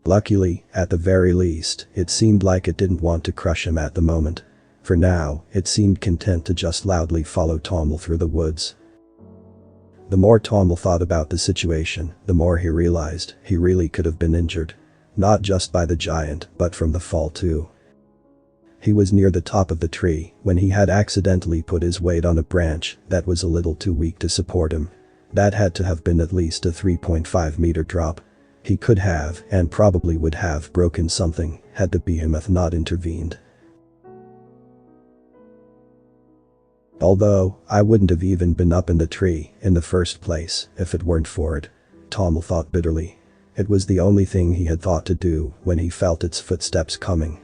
Luckily, at the very least, it seemed like it didn't want to crush him at the moment. For now, it seemed content to just loudly follow Tommel through the woods. The more Tommel thought about the situation, the more he realized he really could have been injured. Not just by the giant, but from the fall too. He was near the top of the tree when he had accidentally put his weight on a branch that was a little too weak to support him. That had to have been at least a 3.5-meter drop. He could have, and probably would have, broken something had the behemoth not intervened. Although, I wouldn't have even been up in the tree in the first place if it weren't for it, Tommel thought bitterly. It was the only thing he had thought to do when he felt its footsteps coming.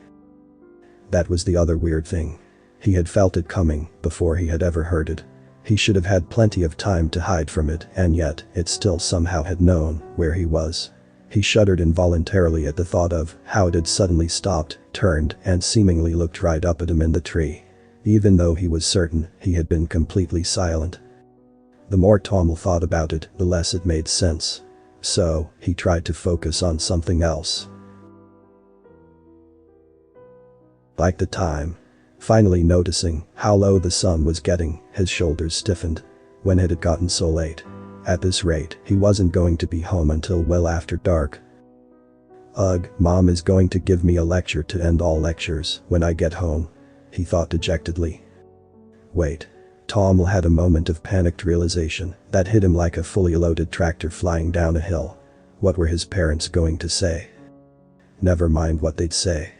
That was the other weird thing. He had felt it coming before he had ever heard it. He should have had plenty of time to hide from it, and yet it still somehow had known where he was. He shuddered involuntarily at the thought of how it had suddenly stopped, turned, and seemingly looked right up at him in the tree. Even though he was certain he had been completely silent. The more Tommel thought about it, the less it made sense. So, he tried to focus on something else. Like the time. Finally noticing how low the sun was getting, his shoulders stiffened. When had it gotten so late? At this rate, he wasn't going to be home until well after dark. Ugh, Mom is going to give me a lecture to end all lectures when I get home. He thought dejectedly. Wait. Tommel had a moment of panicked realization that hit him like a fully loaded tractor flying down a hill. What were his parents going to say? Never mind what they'd say.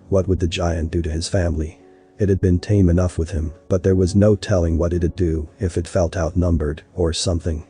What would the giant do to his family? It had been tame enough with him, but there was no telling what it'd do if it felt outnumbered or something.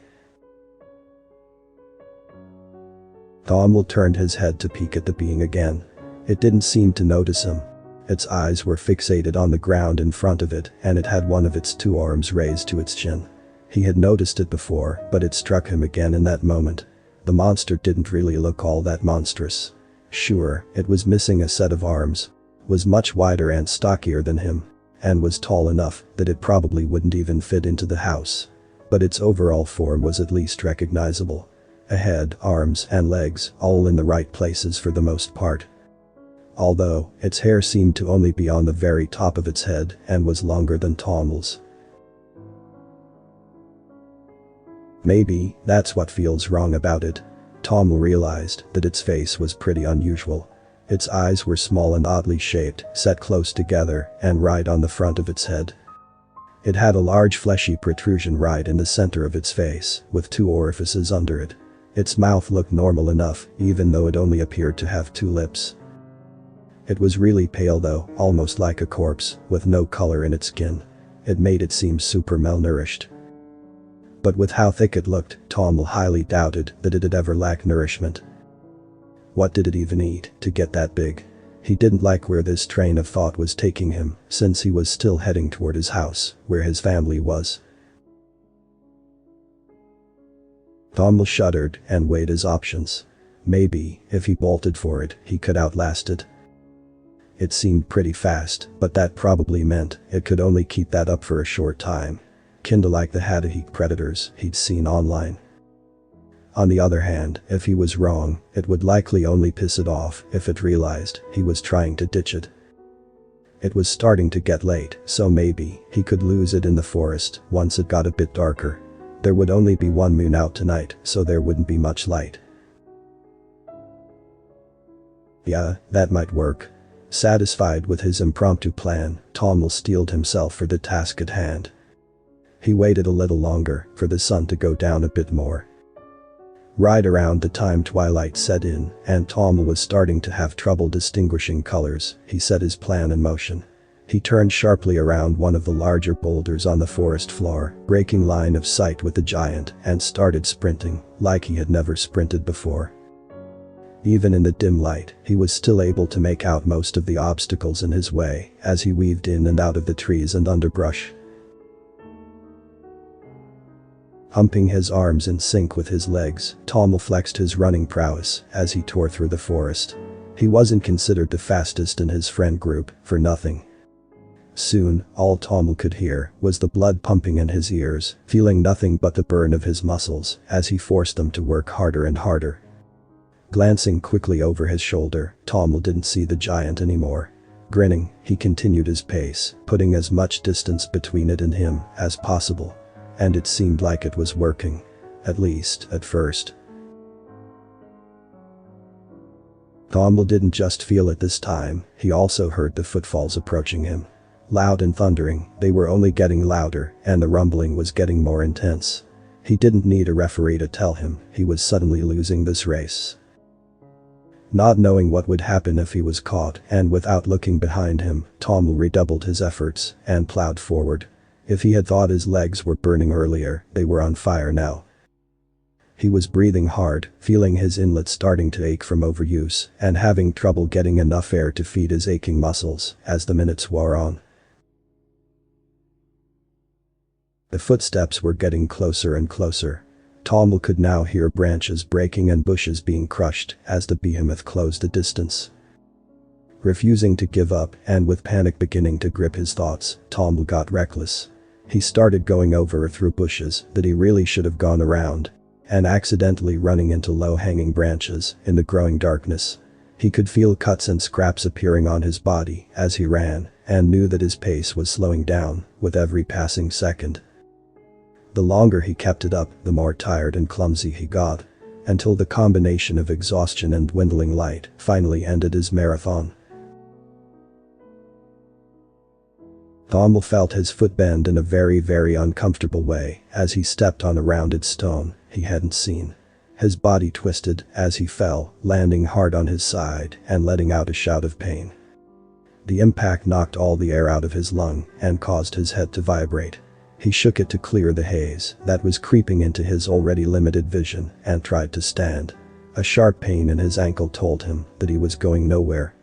Tommel turned his head to peek at the being again. It didn't seem to notice him. Its eyes were fixated on the ground in front of it, and it had one of its two arms raised to its chin. He had noticed it before, but it struck him again in that moment. The monster didn't really look all that monstrous. Sure, it was missing a set of arms, was much wider and stockier than him, and was tall enough that it probably wouldn't even fit into the house. But its overall form was at least recognizable. A head, arms, and legs, all in the right places for the most part. Although, its hair seemed to only be on the very top of its head and was longer than Tommel's. Maybe that's what feels wrong about it. Tommel realized that its face was pretty unusual. Its eyes were small and oddly shaped, set close together and right on the front of its head. It had a large fleshy protrusion right in the center of its face, with two orifices under it. Its mouth looked normal enough, even though it only appeared to have two lips. It was really pale though, almost like a corpse, with no color in its skin. It made it seem super malnourished. But with how thick it looked, Tommel highly doubted that it had ever lacked nourishment. What did it even eat to get that big? He didn't like where this train of thought was taking him, since he was still heading toward his house, where his family was. Tommel shuddered and weighed his options. Maybe, if he bolted for it, he could outlast it. It seemed pretty fast, but that probably meant it could only keep that up for a short time. Kinda like the Hadahik predators he'd seen online. On the other hand, if he was wrong, it would likely only piss it off if it realized he was trying to ditch it. It was starting to get late, so maybe he could lose it in the forest once it got a bit darker. There would only be one moon out tonight, so there wouldn't be much light. Yeah, that might work. Satisfied with his impromptu plan, Tommel steeled himself for the task at hand. He waited a little longer for the sun to go down a bit more. Right around the time twilight set in and Tommel was starting to have trouble distinguishing colors, he set his plan in motion. He turned sharply around one of the larger boulders on the forest floor, breaking line of sight with the giant, and started sprinting like he had never sprinted before. Even in the dim light, he was still able to make out most of the obstacles in his way as he weaved in and out of the trees and underbrush. Humping his arms in sync with his legs, Tommel flexed his running prowess as he tore through the forest. He wasn't considered the fastest in his friend group for nothing. Soon, all Tommel could hear was the blood pumping in his ears, feeling nothing but the burn of his muscles as he forced them to work harder and harder. Glancing quickly over his shoulder, Tommel didn't see the giant anymore. Grinning, he continued his pace, putting as much distance between it and him as possible. And it seemed like it was working. At least, at first. Tommel didn't just feel it this time, he also heard the footfalls approaching him. Loud and thundering, they were only getting louder, and the rumbling was getting more intense. He didn't need a referee to tell him he was suddenly losing this race. Not knowing what would happen if he was caught, and without looking behind him, Tommel redoubled his efforts and plowed forward. If he had thought his legs were burning earlier, they were on fire now. He was breathing hard, feeling his inlet starting to ache from overuse, and having trouble getting enough air to feed his aching muscles as the minutes wore on. The footsteps were getting closer and closer. Tommel could now hear branches breaking and bushes being crushed as the behemoth closed the distance. Refusing to give up and with panic beginning to grip his thoughts, Tommel got reckless. He started going over or through bushes that he really should have gone around, and accidentally running into low-hanging branches in the growing darkness. He could feel cuts and scraps appearing on his body as he ran, and knew that his pace was slowing down with every passing second. The longer he kept it up, the more tired and clumsy he got, until the combination of exhaustion and dwindling light finally ended his marathon. Tommel felt his foot bend in a very uncomfortable way as he stepped on a rounded stone he hadn't seen. His body twisted as he fell, landing hard on his side and letting out a shout of pain. The impact knocked all the air out of his lung and caused his head to vibrate. He shook it to clear the haze that was creeping into his already limited vision and tried to stand. A sharp pain in his ankle told him that he was going nowhere.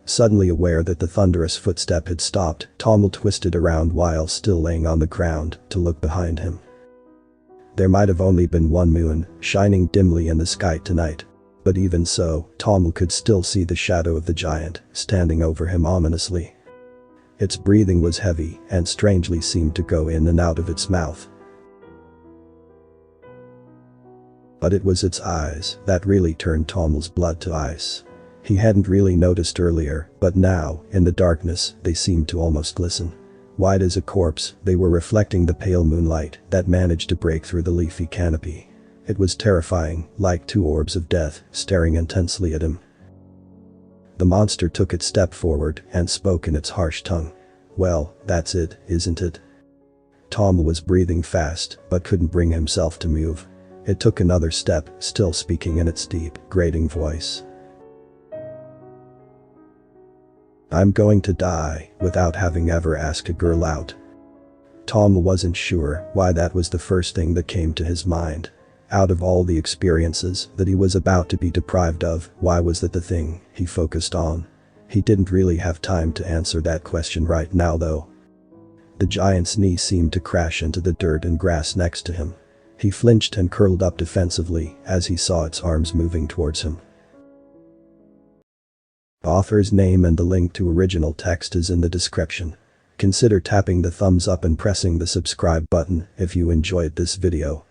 Suddenly aware that the thunderous footstep had stopped, Tommel twisted around while still laying on the ground to look behind him. There might have only been one moon, shining dimly in the sky tonight. But even so, Tommel could still see the shadow of the giant standing over him ominously. Its breathing was heavy and strangely seemed to go in and out of its mouth. But it was its eyes that really turned Tommel's blood to ice. He hadn't really noticed earlier, but now, in the darkness, they seemed to almost glisten. White as a corpse, they were reflecting the pale moonlight that managed to break through the leafy canopy. It was terrifying, like two orbs of death staring intensely at him. The monster took its step forward and spoke in its harsh tongue. "Well, that's it, isn't it?" Tommel was breathing fast, but couldn't bring himself to move. It took another step, still speaking in its deep, grating voice. "I'm going to die without having ever asked a girl out." Tommel wasn't sure why that was the first thing that came to his mind. Out of all the experiences that he was about to be deprived of, why was that the thing he focused on? He didn't really have time to answer that question right now though. The giant's knee seemed to crash into the dirt and grass next to him. He flinched and curled up defensively as he saw its arms moving towards him. The author's name and the link to original text is in the description. Consider tapping the thumbs up and pressing the subscribe button if you enjoyed this video.